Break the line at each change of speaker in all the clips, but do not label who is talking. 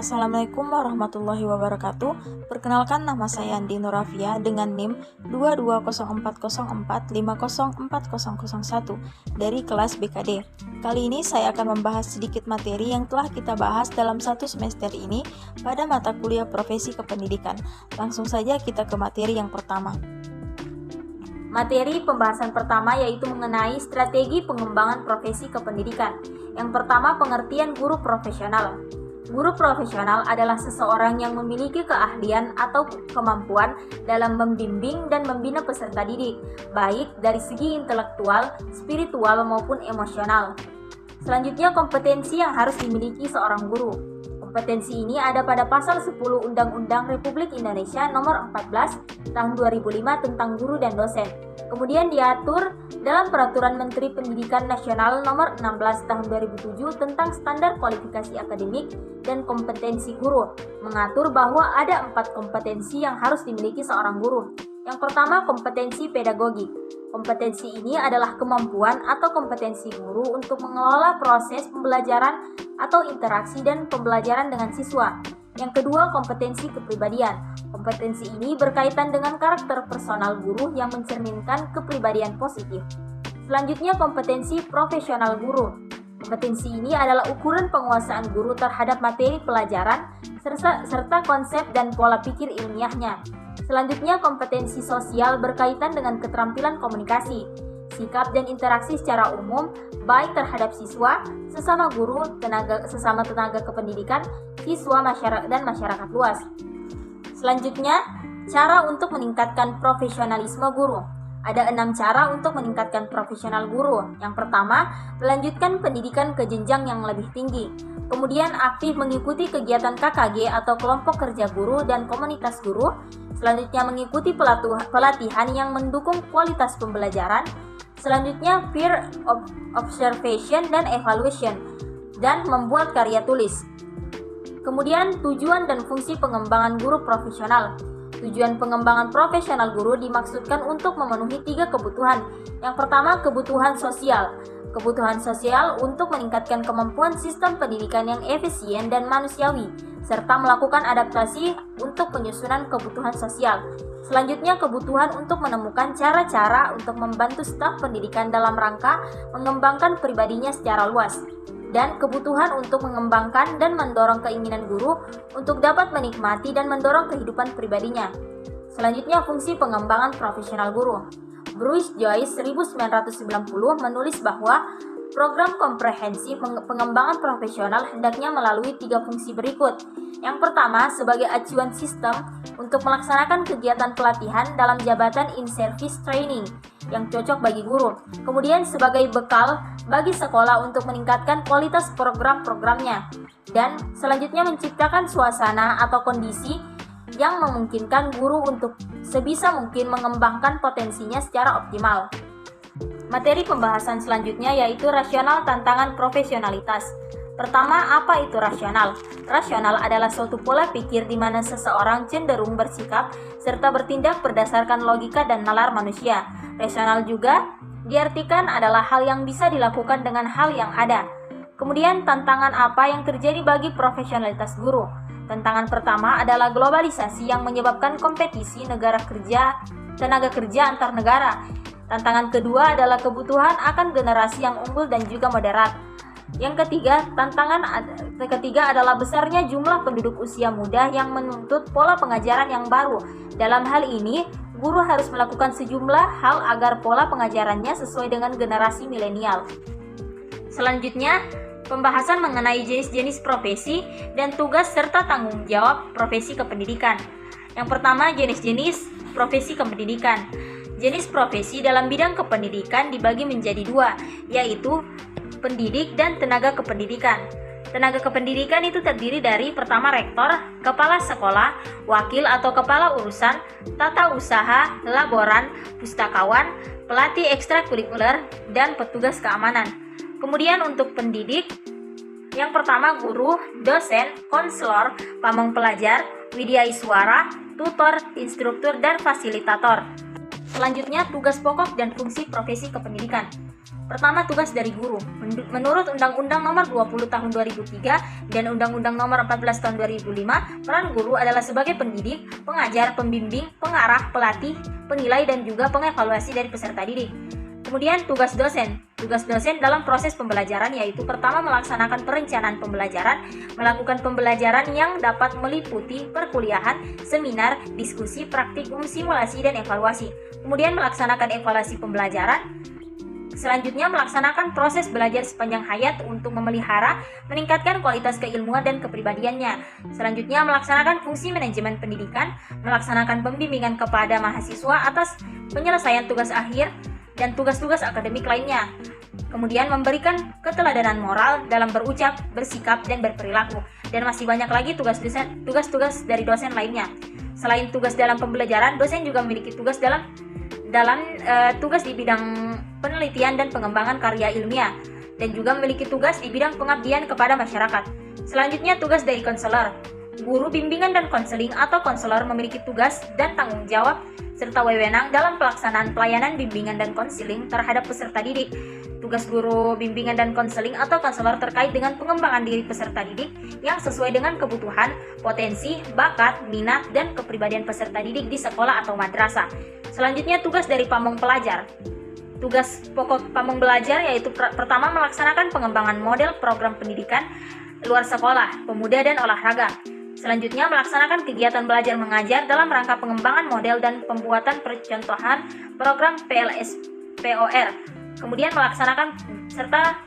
Assalamualaikum warahmatullahi wabarakatuh. Perkenalkan, nama saya Andi Nurafia dengan NIM 220404504001 dari kelas BKD. Kali ini saya akan membahas sedikit materi yang telah kita bahas dalam satu semester ini pada mata kuliah profesi kependidikan. Langsung saja kita ke materi yang pertama. Materi pembahasan pertama yaitu mengenai strategi pengembangan profesi kependidikan. Yang pertama, pengertian guru profesional. Guru profesional adalah seseorang yang memiliki keahlian atau kemampuan dalam membimbing dan membina peserta didik, baik dari segi intelektual, spiritual maupun emosional. Selanjutnya, kompetensi yang harus dimiliki seorang guru. Kompetensi ini ada pada pasal 10 Undang-Undang Republik Indonesia Nomor 14 Tahun 2005 tentang guru dan dosen. Kemudian diatur dalam Peraturan Menteri Pendidikan Nasional Nomor 16 Tahun 2007 tentang standar kualifikasi akademik dan kompetensi guru, mengatur bahwa ada 4 kompetensi yang harus dimiliki seorang guru. Yang pertama, kompetensi pedagogik. Kompetensi ini adalah kemampuan atau kompetensi guru untuk mengelola proses pembelajaran atau interaksi dan pembelajaran dengan siswa. Yang kedua, kompetensi kepribadian. Kompetensi ini berkaitan dengan karakter personal guru yang mencerminkan kepribadian positif. Selanjutnya, kompetensi profesional guru. Kompetensi ini adalah ukuran penguasaan guru terhadap materi pelajaran serta konsep dan pola pikir ilmiahnya. Selanjutnya, kompetensi sosial berkaitan dengan keterampilan komunikasi, sikap dan interaksi secara umum, baik terhadap siswa, sesama guru, sesama tenaga kependidikan, siswa, masyarakat, dan masyarakat luas. Selanjutnya, cara untuk meningkatkan profesionalisme guru. Ada 6 cara untuk meningkatkan profesional guru. Yang pertama, melanjutkan pendidikan ke jenjang yang lebih tinggi. Kemudian, aktif mengikuti kegiatan KKG atau kelompok kerja guru dan komunitas guru. Selanjutnya, mengikuti pelatihan yang mendukung kualitas pembelajaran. Selanjutnya, peer observation dan evaluation, dan membuat karya tulis. Kemudian, tujuan dan fungsi pengembangan guru profesional. Tujuan pengembangan profesional guru dimaksudkan untuk memenuhi 3 kebutuhan. Yang pertama, kebutuhan sosial. Kebutuhan sosial untuk meningkatkan kemampuan sistem pendidikan yang efisien dan manusiawi, serta melakukan adaptasi untuk penyusunan kebutuhan sosial. Selanjutnya, kebutuhan untuk menemukan cara-cara untuk membantu staf pendidikan dalam rangka mengembangkan pribadinya secara luas. Dan kebutuhan untuk mengembangkan dan mendorong keinginan guru untuk dapat menikmati dan mendorong kehidupan pribadinya. Selanjutnya, fungsi pengembangan profesional guru. Bruce Joyce 1990 menulis bahwa program komprehensif pengembangan profesional hendaknya melalui 3 fungsi berikut. Yang pertama, sebagai acuan sistem untuk melaksanakan kegiatan pelatihan dalam jabatan in-service training yang cocok bagi guru. Kemudian sebagai bekal bagi sekolah untuk meningkatkan kualitas program-programnya. Dan selanjutnya menciptakan suasana atau kondisi yang memungkinkan guru untuk sebisa mungkin mengembangkan potensinya secara optimal. Materi pembahasan selanjutnya yaitu rasional tantangan profesionalitas. Pertama, apa itu rasional? Rasional adalah suatu pola pikir di mana seseorang cenderung bersikap serta bertindak berdasarkan logika dan nalar manusia. Rasional juga diartikan adalah hal yang bisa dilakukan dengan hal yang ada. Kemudian, tantangan apa yang terjadi bagi profesionalitas guru? Tantangan pertama adalah globalisasi yang menyebabkan kompetisi tenaga kerja antar negara. Tantangan kedua adalah kebutuhan akan generasi yang unggul dan juga moderat. Yang ketiga, tantangan ketiga adalah besarnya jumlah penduduk usia muda yang menuntut pola pengajaran yang baru. Dalam hal ini, guru harus melakukan sejumlah hal agar pola pengajarannya sesuai dengan generasi milenial. Selanjutnya, pembahasan mengenai jenis-jenis profesi dan tugas serta tanggung jawab profesi kependidikan. Yang pertama, jenis-jenis profesi kependidikan. Jenis profesi dalam bidang kependidikan dibagi menjadi 2, yaitu pendidik dan tenaga kependidikan. Tenaga kependidikan itu terdiri dari pertama rektor, kepala sekolah, wakil atau kepala urusan, tata usaha, laboran, pustakawan, pelatih ekstrakurikuler, dan petugas keamanan. Kemudian untuk pendidik, yang pertama guru, dosen, konselor, pamong pelajar, widyaswara, tutor, instruktur, dan fasilitator. Selanjutnya tugas pokok dan fungsi profesi kependidikan.
Pertama, tugas dari guru. Menurut Undang-Undang Nomor 20 Tahun 2003 dan Undang-Undang Nomor 14 Tahun 2005, peran guru adalah sebagai pendidik, pengajar, pembimbing, pengarah, pelatih, penilai, dan juga pengevaluasi dari peserta didik. Kemudian tugas dosen. Tugas dosen dalam proses pembelajaran yaitu pertama melaksanakan perencanaan pembelajaran, melakukan pembelajaran yang dapat meliputi perkuliahan, seminar, diskusi, praktikum, simulasi, dan evaluasi. Kemudian melaksanakan evaluasi pembelajaran. Selanjutnya melaksanakan proses belajar sepanjang hayat untuk memelihara, meningkatkan kualitas keilmuan dan kepribadiannya. Selanjutnya melaksanakan fungsi manajemen pendidikan, melaksanakan pembimbingan kepada mahasiswa atas penyelesaian tugas akhir dan tugas-tugas akademik lainnya. Kemudian memberikan keteladanan moral dalam berucap, bersikap, dan berperilaku. Dan masih banyak lagi tugas-tugas dari dosen lainnya. Selain tugas dalam pembelajaran, dosen juga memiliki tugas tugas di bidang penelitian dan pengembangan karya ilmiah, dan juga memiliki tugas di bidang pengabdian kepada masyarakat. Selanjutnya tugas dari konselor. Guru bimbingan dan konseling atau konselor memiliki tugas dan tanggung jawab serta wewenang dalam pelaksanaan pelayanan bimbingan dan konseling terhadap peserta didik. Tugas guru bimbingan dan konseling atau konselor terkait dengan pengembangan diri peserta didik yang sesuai dengan kebutuhan, potensi, bakat, minat, dan kepribadian peserta didik di sekolah atau madrasah. Selanjutnya tugas dari pamong pelajar. Tugas pokok pamong belajar yaitu pertama melaksanakan pengembangan model program pendidikan luar sekolah, pemuda, dan olahraga. Selanjutnya melaksanakan kegiatan belajar mengajar dalam rangka pengembangan model dan pembuatan percontohan program PLS-POR. Kemudian melaksanakan serta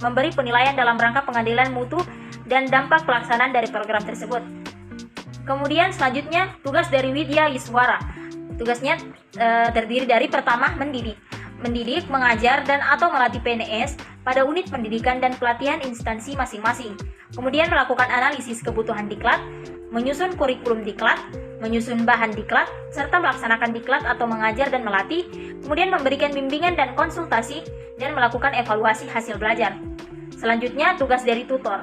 memberi penilaian dalam rangka pengadilan mutu dan dampak pelaksanaan dari program tersebut. Kemudian selanjutnya tugas dari Widya Yuswara. Tugasnya terdiri dari pertama mendidik, mengajar, dan atau melatih PNS pada unit pendidikan dan pelatihan instansi masing-masing. Kemudian melakukan analisis kebutuhan diklat, menyusun kurikulum diklat, menyusun bahan diklat, serta melaksanakan diklat atau mengajar dan melatih, kemudian memberikan bimbingan dan konsultasi, dan melakukan evaluasi hasil belajar. Selanjutnya tugas dari tutor.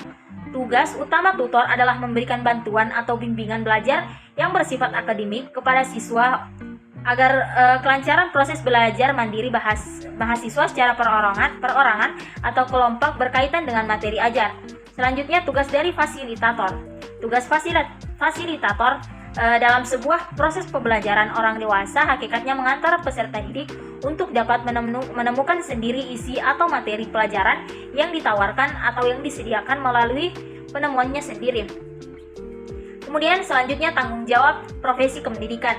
Tugas utama tutor adalah memberikan bantuan atau bimbingan belajar yang bersifat akademik kepada siswa agar kelancaran proses belajar mandiri mahasiswa secara perorangan atau kelompok berkaitan dengan materi ajar. Selanjutnya tugas dari fasilitator. Tugas fasilitator dalam sebuah proses pembelajaran orang dewasa hakikatnya mengantar peserta didik untuk dapat menemukan sendiri isi atau materi pelajaran yang ditawarkan atau yang disediakan melalui penemuannya sendiri. Kemudian selanjutnya tanggung jawab profesi kependidikan.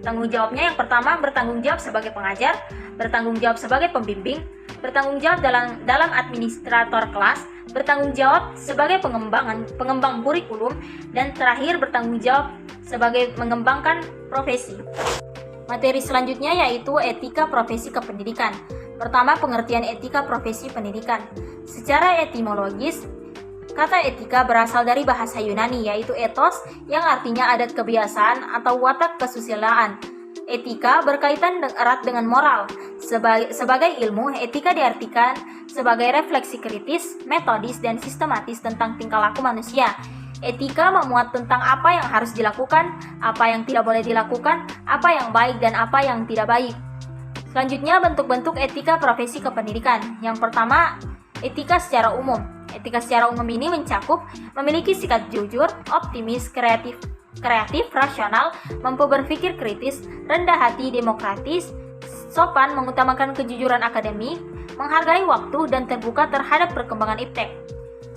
Tanggung jawabnya yang pertama bertanggung jawab sebagai pengajar, bertanggung jawab sebagai pembimbing, bertanggung jawab dalam administrator kelas, bertanggung jawab sebagai pengembang kurikulum, dan terakhir bertanggung jawab sebagai mengembangkan profesi. Materi selanjutnya yaitu etika profesi kependidikan. Pertama, pengertian etika profesi pendidikan. Secara etimologis, kata etika berasal dari bahasa Yunani yaitu ethos yang artinya adat kebiasaan atau watak kesusilaan. Etika berkaitan erat dengan moral. Sebagai ilmu, etika diartikan sebagai refleksi kritis, metodis, dan sistematis tentang tingkah laku manusia. Etika memuat tentang apa yang harus dilakukan, apa yang tidak boleh dilakukan, apa yang baik dan apa yang tidak baik. Selanjutnya bentuk-bentuk etika profesi kependidikan. Yang pertama, etika secara umum. Etika secara umum ini mencakup memiliki sikap jujur, optimis, kreatif, rasional, mampu berpikir kritis, rendah hati, demokratis, sopan, mengutamakan kejujuran akademik, menghargai waktu, dan terbuka terhadap perkembangan iptek.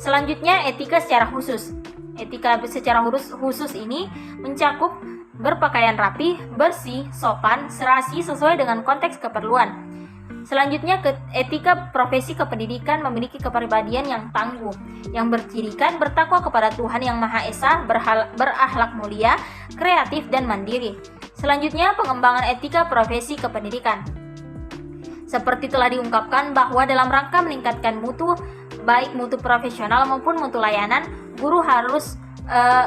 Selanjutnya, etika secara khusus. Etika secara khusus ini mencakup berpakaian rapi, bersih, sopan, serasi sesuai dengan konteks keperluan. Selanjutnya, etika profesi kependidikan memiliki kepribadian yang tangguh, yang bercirikan bertakwa kepada Tuhan Yang Maha Esa, berakhlak mulia, kreatif, dan mandiri. Selanjutnya, pengembangan etika profesi kependidikan. Seperti telah diungkapkan bahwa dalam rangka meningkatkan mutu, baik mutu profesional maupun mutu layanan, guru harus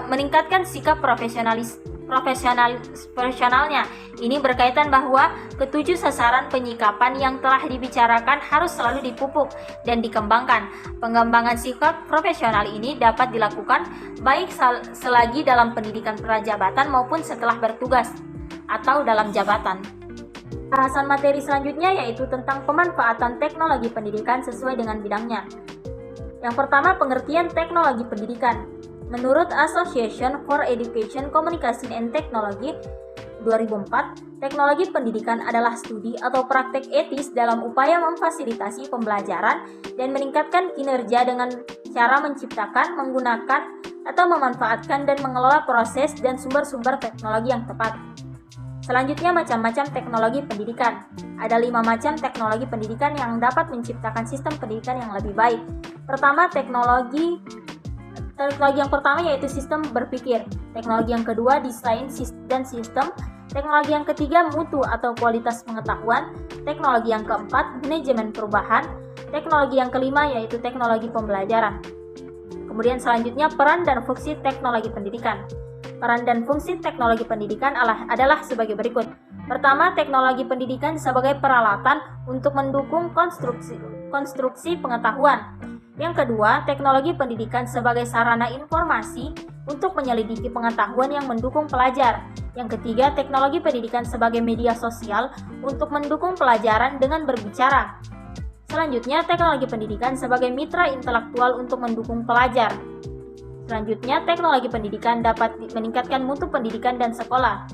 meningkatkan sikap profesionalnya. Ini berkaitan bahwa ketujuh sasaran penyikapan yang telah dibicarakan harus selalu dipupuk dan dikembangkan. Pengembangan sikap profesional ini dapat dilakukan baik selagi dalam pendidikan prajabatan maupun setelah bertugas atau dalam jabatan. Bahasan materi selanjutnya yaitu tentang pemanfaatan teknologi pendidikan sesuai dengan bidangnya. Yang pertama, pengertian teknologi pendidikan. Menurut Association for Education, Communication and Technology 2004, teknologi pendidikan adalah studi atau praktek etis dalam upaya memfasilitasi pembelajaran dan meningkatkan kinerja dengan cara menciptakan, menggunakan, atau memanfaatkan dan mengelola proses dan sumber-sumber teknologi yang tepat. Selanjutnya, macam-macam teknologi pendidikan. Ada 5 macam teknologi pendidikan yang dapat menciptakan sistem pendidikan yang lebih baik. Pertama, teknologi yang pertama yaitu sistem berpikir. Teknologi yang kedua, desain dan sistem. Teknologi yang ketiga, mutu atau kualitas pengetahuan. Teknologi yang keempat, manajemen perubahan. Teknologi yang kelima yaitu teknologi pembelajaran. Kemudian selanjutnya, peran dan fungsi teknologi pendidikan. Peran dan fungsi teknologi pendidikan adalah sebagai berikut. Pertama, teknologi pendidikan sebagai peralatan untuk mendukung konstruksi pengetahuan. Yang kedua, teknologi pendidikan sebagai sarana informasi untuk menyelidiki pengetahuan yang mendukung pelajar. Yang ketiga, teknologi pendidikan sebagai media sosial untuk mendukung pelajaran dengan berbicara. Selanjutnya, teknologi pendidikan sebagai mitra intelektual untuk mendukung pelajar. Selanjutnya, teknologi pendidikan dapat meningkatkan mutu pendidikan dan sekolah.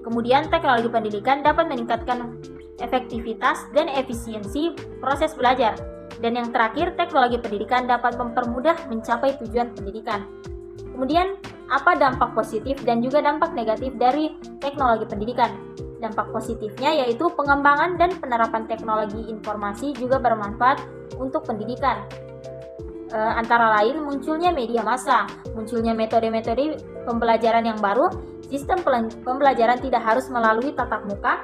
Kemudian, teknologi pendidikan dapat meningkatkan efektivitas dan efisiensi proses belajar. Dan yang terakhir, teknologi pendidikan dapat mempermudah mencapai tujuan pendidikan. Kemudian, apa dampak positif dan juga dampak negatif dari teknologi pendidikan? Dampak positifnya yaitu pengembangan dan penerapan teknologi informasi juga bermanfaat untuk pendidikan. Antara lain munculnya media massa, munculnya metode-metode pembelajaran yang baru, sistem pembelajaran tidak harus melalui tatap muka,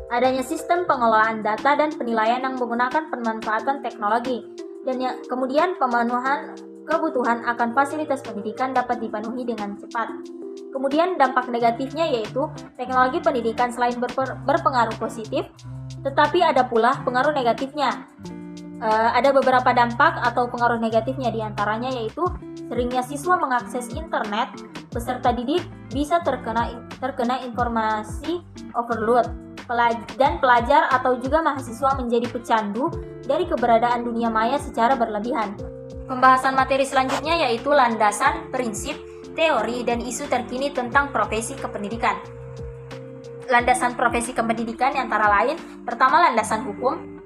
adanya sistem pengelolaan data dan penilaian yang menggunakan pemanfaatan teknologi, dan kemudian pemenuhan kebutuhan akan fasilitas pendidikan dapat dipenuhi dengan cepat. Kemudian dampak negatifnya yaitu teknologi pendidikan selain berpengaruh positif, tetapi ada pula pengaruh negatifnya. Ada beberapa dampak atau pengaruh negatifnya, diantaranya yaitu seringnya siswa mengakses internet, peserta didik bisa terkena informasi overload, dan pelajar atau juga mahasiswa menjadi pecandu dari keberadaan dunia maya secara berlebihan. Pembahasan materi selanjutnya yaitu landasan, prinsip, teori, dan isu terkini tentang profesi kependidikan. Landasan profesi kependidikan antara lain, pertama landasan hukum,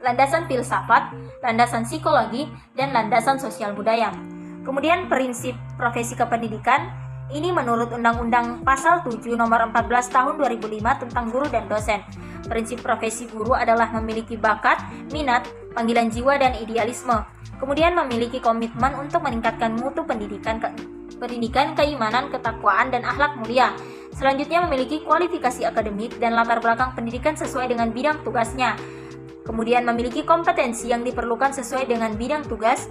landasan filsafat, landasan psikologi, dan landasan sosial budaya. Kemudian prinsip profesi kependidikan, ini menurut Undang-Undang Pasal 7 Nomor 14 Tahun 2005 tentang guru dan dosen. Prinsip profesi guru adalah memiliki bakat, minat, panggilan jiwa, dan idealisme. Kemudian memiliki komitmen untuk meningkatkan mutu pendidikan, keimanan, ketakwaan, dan akhlak mulia. Selanjutnya memiliki kualifikasi akademik dan latar belakang pendidikan sesuai dengan bidang tugasnya. Kemudian memiliki kompetensi yang diperlukan sesuai dengan bidang tugas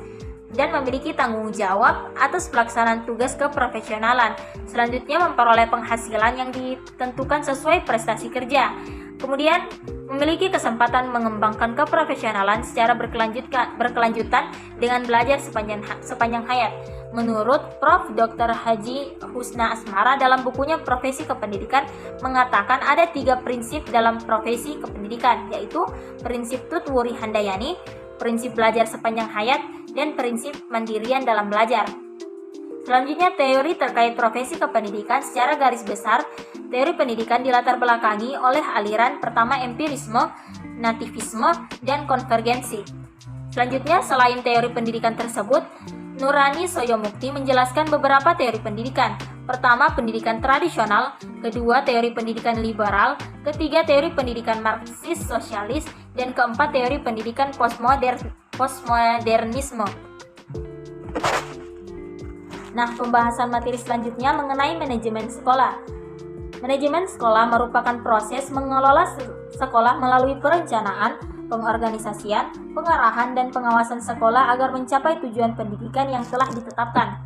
dan memiliki tanggung jawab atas pelaksanaan tugas keprofesionalan. Selanjutnya memperoleh penghasilan yang ditentukan sesuai prestasi kerja. Kemudian memiliki kesempatan mengembangkan keprofesionalan secara berkelanjutan dengan belajar sepanjang hayat. Menurut Prof. Dr. Haji Husna Asmara dalam bukunya Profesi Kependidikan mengatakan ada 3 prinsip dalam profesi kependidikan, yaitu prinsip Tutwuri Handayani, prinsip belajar sepanjang hayat, dan prinsip mandirian dalam belajar. Selanjutnya teori terkait profesi kependidikan secara garis besar. Teori pendidikan dilatar belakangi oleh aliran pertama empirisme, nativisme, dan konvergensi. Selanjutnya selain teori pendidikan tersebut, Nurani Soyomukti menjelaskan beberapa teori pendidikan. Pertama, pendidikan tradisional, kedua, teori pendidikan liberal, ketiga, teori pendidikan Marxis sosialis, dan keempat, teori pendidikan postmodernisme. Nah, pembahasan materi selanjutnya mengenai manajemen sekolah. Manajemen sekolah merupakan proses mengelola sekolah melalui perencanaan, pengorganisasian, pengarahan, dan pengawasan sekolah agar mencapai tujuan pendidikan yang telah ditetapkan.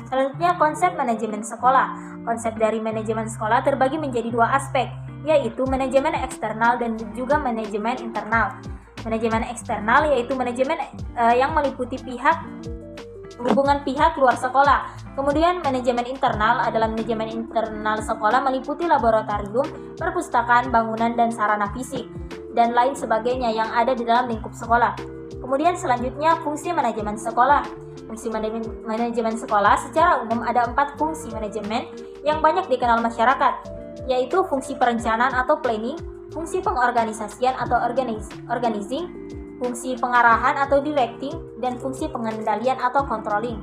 Selanjutnya, konsep manajemen sekolah. Konsep dari manajemen sekolah terbagi menjadi 2 aspek, yaitu manajemen eksternal dan juga manajemen internal. Manajemen eksternal yaitu manajemen yang meliputi pihak hubungan pihak luar sekolah. Kemudian manajemen internal adalah manajemen internal sekolah meliputi laboratorium, perpustakaan, bangunan, dan sarana fisik, dan lain sebagainya yang ada di dalam lingkup sekolah. Kemudian selanjutnya fungsi manajemen sekolah. Fungsi manajemen sekolah secara umum ada 4 fungsi manajemen yang banyak dikenal masyarakat, yaitu fungsi perencanaan atau planning, fungsi pengorganisasian atau organizing, fungsi pengarahan atau directing, dan fungsi pengendalian atau controlling.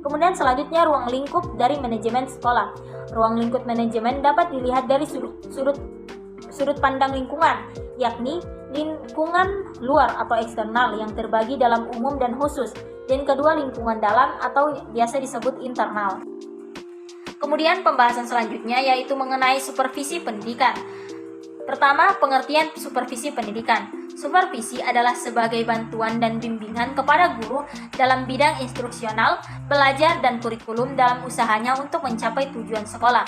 Kemudian selanjutnya ruang lingkup dari manajemen sekolah. Ruang lingkup manajemen dapat dilihat dari sudut pandang lingkungan, yakni lingkungan luar atau eksternal yang terbagi dalam umum dan khusus, dan kedua lingkungan dalam atau biasa disebut internal. Kemudian pembahasan selanjutnya yaitu mengenai supervisi pendidikan. Pertama, pengertian supervisi pendidikan. Supervisi adalah sebagai bantuan dan bimbingan kepada guru dalam bidang instruksional, belajar, dan kurikulum dalam usahanya untuk mencapai tujuan sekolah.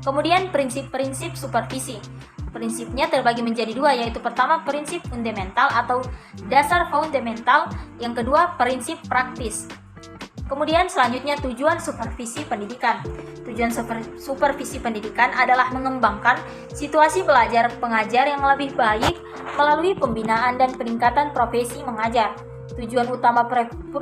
Kemudian prinsip-prinsip supervisi. Prinsipnya terbagi menjadi 2, yaitu pertama prinsip fundamental atau dasar fundamental, yang kedua prinsip praktis. Kemudian selanjutnya tujuan supervisi pendidikan. Tujuan supervisi pendidikan adalah mengembangkan situasi belajar pengajar yang lebih baik melalui pembinaan dan peningkatan profesi mengajar. Tujuan utama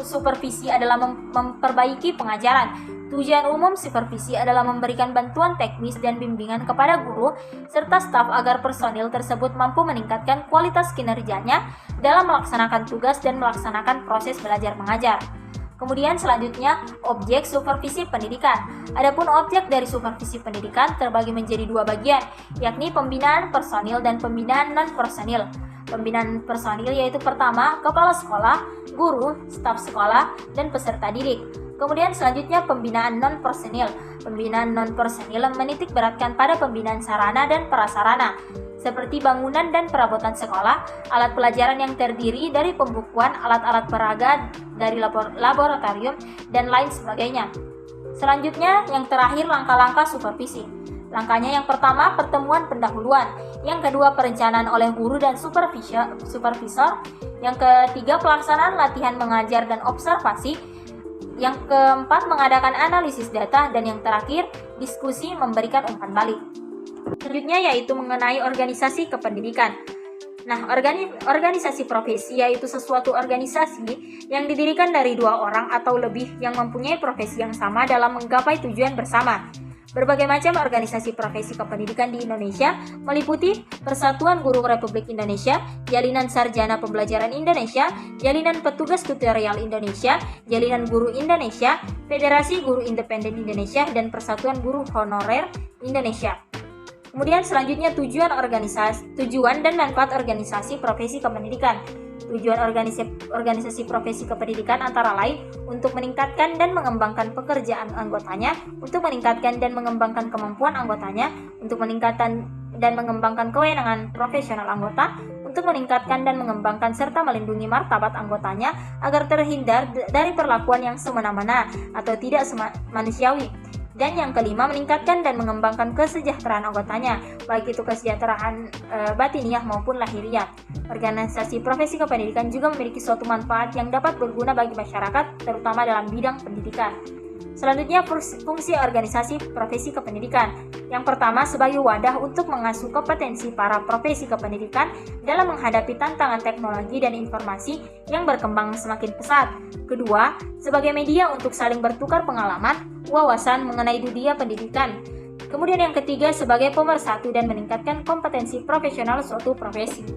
supervisi adalah memperbaiki pengajaran. Tujuan umum supervisi adalah memberikan bantuan teknis dan bimbingan kepada guru serta staf agar personil tersebut mampu meningkatkan kualitas kinerjanya dalam melaksanakan tugas dan melaksanakan proses belajar mengajar. Kemudian selanjutnya objek supervisi pendidikan. Adapun objek dari supervisi pendidikan terbagi menjadi 2 bagian, yakni pembinaan personil dan pembinaan non-personil. Pembinaan personil yaitu pertama kepala sekolah, guru, staf sekolah, dan peserta didik. Kemudian selanjutnya pembinaan non-personil. Pembinaan non-personil menitik beratkan pada pembinaan sarana dan prasarana, seperti bangunan dan perabotan sekolah, alat pelajaran yang terdiri dari pembukuan, alat-alat peraga dari laboratorium, dan lain sebagainya. Selanjutnya, yang terakhir langkah-langkah supervisi. Langkahnya yang pertama, pertemuan pendahuluan. Yang kedua, perencanaan oleh guru dan supervisor. Yang ketiga, pelaksanaan latihan mengajar dan observasi. Yang keempat, mengadakan analisis data. Dan yang terakhir, diskusi memberikan umpan balik. Selanjutnya yaitu mengenai organisasi kependidikan. Nah, organisasi profesi yaitu sesuatu organisasi yang didirikan dari 2 orang atau lebih yang mempunyai profesi yang sama dalam menggapai tujuan bersama. Berbagai macam organisasi profesi kependidikan di Indonesia meliputi Persatuan Guru Republik Indonesia, Jalinan Sarjana Pembelajaran Indonesia, Jalinan Petugas Tutorial Indonesia, Jalinan Guru Indonesia, Federasi Guru Independen Indonesia, dan Persatuan Guru Honorer Indonesia. Kemudian selanjutnya tujuan dan manfaat organisasi profesi kependidikan. Tujuan organisasi profesi kependidikan antara lain untuk meningkatkan dan mengembangkan pekerjaan anggotanya, untuk meningkatkan dan mengembangkan kemampuan anggotanya, untuk meningkatkan dan mengembangkan kewenangan profesional anggota, untuk meningkatkan dan mengembangkan serta melindungi martabat anggotanya agar terhindar dari perlakuan yang semena-mena atau tidak manusiawi. Dan yang kelima, meningkatkan dan mengembangkan kesejahteraan anggotanya, baik itu kesejahteraan batiniah maupun lahiriah. Organisasi profesi kependidikan juga memiliki suatu manfaat yang dapat berguna bagi masyarakat, terutama dalam bidang pendidikan. Selanjutnya, fungsi organisasi profesi kependidikan. Yang pertama, sebagai wadah untuk mengasuh kompetensi para profesi kependidikan dalam menghadapi tantangan teknologi dan informasi yang berkembang semakin pesat. Kedua, sebagai media untuk saling bertukar pengalaman, wawasan mengenai dunia pendidikan. Kemudian yang ketiga, sebagai pemersatu dan meningkatkan kompetensi profesional suatu profesi.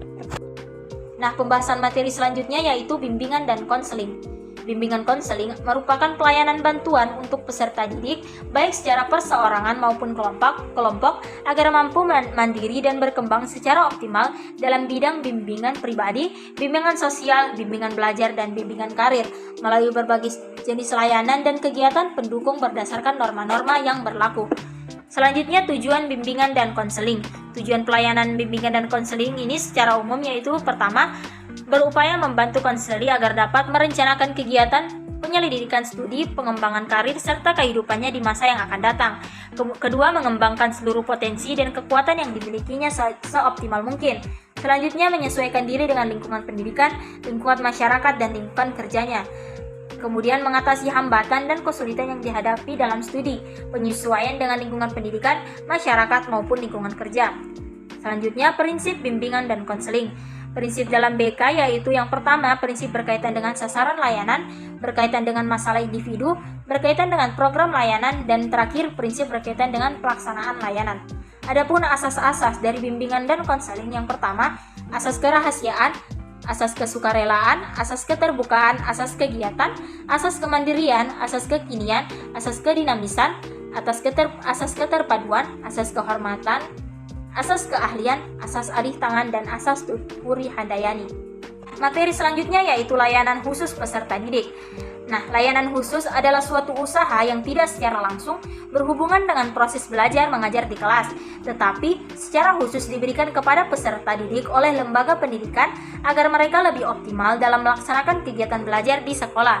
Nah, pembahasan materi selanjutnya yaitu bimbingan dan konseling. Bimbingan konseling merupakan pelayanan bantuan untuk peserta didik, baik secara perseorangan maupun kelompok, agar mampu mandiri dan berkembang secara optimal dalam bidang bimbingan pribadi, bimbingan sosial, bimbingan belajar, dan bimbingan karir, melalui berbagai jenis layanan dan kegiatan pendukung berdasarkan norma-norma yang berlaku. Selanjutnya, tujuan bimbingan dan konseling. Tujuan pelayanan bimbingan dan konseling ini secara umum yaitu pertama, berupaya membantu konseli agar dapat merencanakan kegiatan penyelidikan studi, pengembangan karir, serta kehidupannya di masa yang akan datang. Kedua, mengembangkan seluruh potensi dan kekuatan yang dimilikinya seoptimal mungkin. Selanjutnya, menyesuaikan diri dengan lingkungan pendidikan, lingkungan masyarakat, dan lingkungan kerjanya. Kemudian mengatasi hambatan dan kesulitan yang dihadapi dalam studi, penyesuaian dengan lingkungan pendidikan, masyarakat maupun lingkungan kerja. Selanjutnya, prinsip bimbingan dan konseling. Prinsip dalam BK yaitu yang pertama, prinsip berkaitan dengan sasaran layanan, berkaitan dengan masalah individu, berkaitan dengan program layanan, dan terakhir prinsip berkaitan dengan pelaksanaan layanan. Adapun asas-asas dari bimbingan dan konseling yang pertama, asas kerahasiaan, asas kesukarelaan, asas keterbukaan, asas kegiatan, asas kemandirian, asas kekinian, asas kedinamisan, asas keterpaduan, asas kehormatan, asas keahlian, asas alih tangan, dan asas tuturi handayani. Materi selanjutnya yaitu layanan khusus peserta didik. Nah, layanan khusus adalah suatu usaha yang tidak secara langsung berhubungan dengan proses belajar mengajar di kelas, tetapi secara khusus diberikan kepada peserta didik oleh lembaga pendidikan agar mereka lebih optimal dalam melaksanakan kegiatan belajar di sekolah.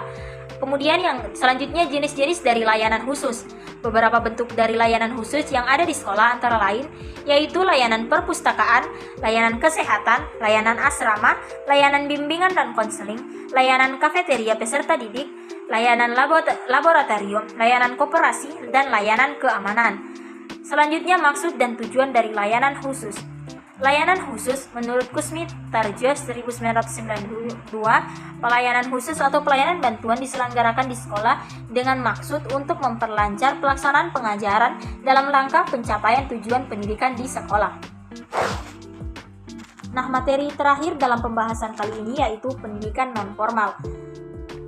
Kemudian yang selanjutnya jenis-jenis dari layanan khusus. Beberapa bentuk dari layanan khusus yang ada di sekolah antara lain yaitu layanan perpustakaan, layanan kesehatan, layanan asrama, layanan bimbingan dan konseling, layanan kafeteria peserta didik, layanan laboratorium, layanan koperasi, dan layanan keamanan. Selanjutnya maksud dan tujuan dari layanan khusus. Layanan khusus menurut Kusmi Tarjo 1992, pelayanan khusus atau pelayanan bantuan diselenggarakan di sekolah dengan maksud untuk memperlancar pelaksanaan pengajaran dalam rangka pencapaian tujuan pendidikan di sekolah. Nah, materi terakhir dalam pembahasan kali ini yaitu pendidikan non-formal.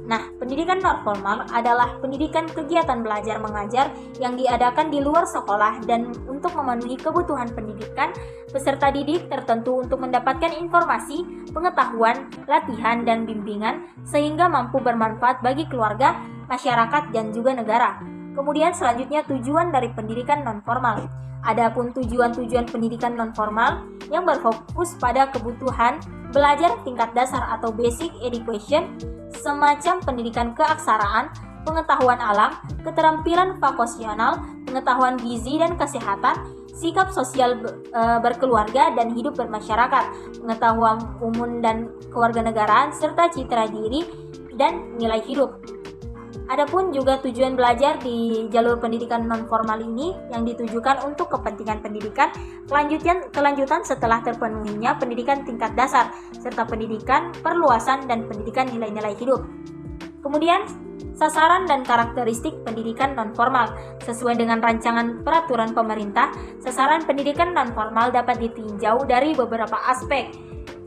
Nah, pendidikan non-formal adalah pendidikan kegiatan belajar mengajar yang diadakan di luar sekolah dan untuk memenuhi kebutuhan pendidikan peserta didik tertentu untuk mendapatkan informasi, pengetahuan, latihan, dan bimbingan sehingga mampu bermanfaat bagi keluarga, masyarakat, dan juga negara. Kemudian selanjutnya tujuan dari pendidikan non-formal. Adapun tujuan-tujuan pendidikan non-formal yang berfokus pada kebutuhan belajar tingkat dasar atau basic education, semacam pendidikan keaksaraan, pengetahuan alam, keterampilan vokasional, pengetahuan gizi dan kesehatan, sikap sosial berkeluarga dan hidup bermasyarakat, pengetahuan umum dan kewarganegaraan, serta citra diri dan nilai hidup. Adapun juga tujuan belajar di jalur pendidikan non-formal ini yang ditujukan untuk kepentingan pendidikan kelanjutan setelah terpenuhinya pendidikan tingkat dasar, serta pendidikan perluasan dan pendidikan nilai-nilai hidup. Kemudian, sasaran dan karakteristik pendidikan non-formal. Sesuai dengan rancangan peraturan pemerintah, sasaran pendidikan non-formal dapat ditinjau dari beberapa aspek,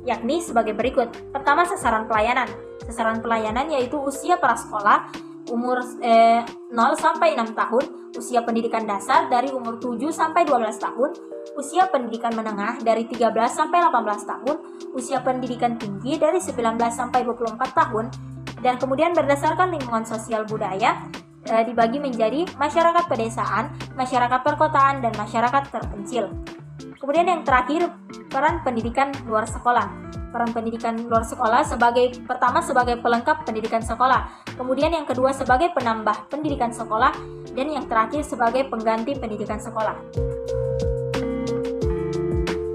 yakni sebagai berikut. Pertama, sasaran pelayanan. Sasaran pelayanan yaitu usia prasekolah, umur 0 sampai 6 tahun, usia pendidikan dasar dari umur 7 sampai 12 tahun, usia pendidikan menengah dari 13 sampai 18 tahun, usia pendidikan tinggi dari 19 sampai 24 tahun, dan kemudian berdasarkan lingkungan sosial budaya dibagi menjadi masyarakat pedesaan, masyarakat perkotaan, dan masyarakat terpencil. Kemudian yang terakhir, peran pendidikan luar sekolah. Peran pendidikan luar sekolah pertama sebagai pelengkap pendidikan sekolah, kemudian yang kedua sebagai penambah pendidikan sekolah, dan yang terakhir sebagai pengganti pendidikan sekolah.